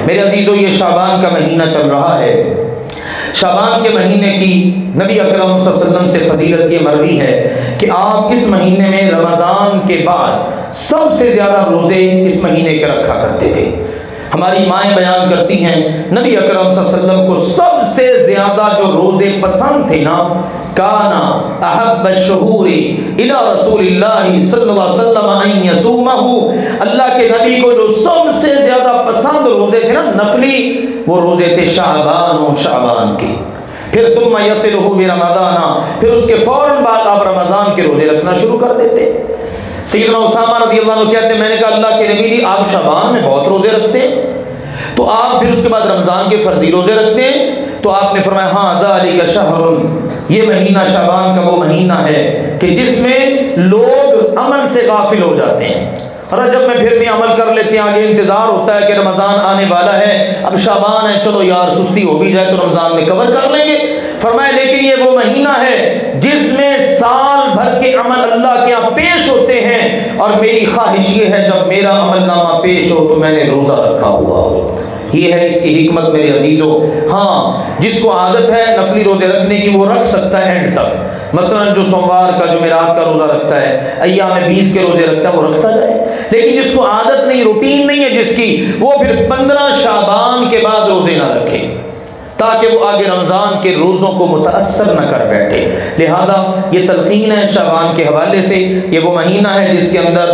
میرے عزیزو یہ شعبان کا مہینہ چل رہا ہے. شعبان کے مہینے کی نبی اکرم صلی اللہ علیہ وسلم سے فضیلت یہ مروی ہے کہ آپ اس مہینے میں رمضان کے بعد سب سے زیادہ روزے اس مہینے کے رکھا کرتے تھے. ہماری مائیں بیان کرتی ہیں نبی اکرم صلی اللہ علیہ وسلم کو سب سے زیادہ جو روزے پسند تھے نا، کانا احب الشہور الی رسول اللہ صلی اللہ علیہ وسلم ان یصومہ، اللہ کے نبی کو جو سب سے زیادہ پسند روزے تھے نا نفلی، وہ روزے تھے شعبان و شعبان کے. پھر ثم یصلہ برمضان، پھر اس کے فوراً بعد آپ رمضان کے روزے رکھنا شروع کر دیتے. سیدنا اسامہ رضی اللہ عنہ کہتے ہیں میں نے کہا اللہ کے نبی جی آپ شعبان میں بہت روزے رکھتے ہیں، تو آپ پھر اس کے بعد رمضان کے فرضی روزے رکھتے ہیں؟ تو آپ نے فرمایا ہاں ذالک شہر، یہ مہینہ شعبان کا وہ مہینہ ہے کہ جس میں لوگ عمل سے غافل ہو جاتے ہیں. رجب میں پھر بھی عمل کر لیتے ہیں، آگے انتظار ہوتا ہے کہ رمضان آنے والا ہے، اب شعبان ہے چلو یار سستی ہو بھی جائے تو رمضان میں کور کر لیں گے. فرمایا لیکن یہ وہ مہینہ ہے جس میں سال بھر کے عمل اللہ کے یہاں پیش ہوتے ہیں، اور میری خواہش یہ ہے جب میرا عمل نامہ پیش ہو تو میں نے روزہ رکھا ہوا ہو. یہ ہے اس کی حکمت میرے عزیزو. ہاں جس کو عادت ہے نفلی روزے رکھنے کی وہ رکھ سکتا ہے اینڈ تک، مثلا جو سوموار کا جمعرات کا روزہ رکھتا ہے، ایام 20 کے روزے رکھتا ہے وہ رکھتا جائے. لیکن جس کو عادت نہیں، روٹین نہیں ہے جس کی، وہ پھر 15 شعبان کے بعد روزے نہ رکھے تاکہ وہ آگے رمضان کے روزوں کو متاثر نہ کر بیٹھے. لہذا یہ تلقین ہے شعبان کے حوالے سے. یہ وہ مہینہ ہے جس کے اندر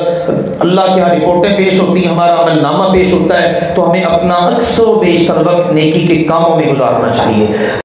اللہ کے ہاں رپورٹیں پیش ہوتی ہیں، ہمارا عمل نامہ پیش ہوتا ہے، تو ہمیں اپنا اکثر و بیشتر وقت نیکی کے کاموں میں گزارنا چاہیے.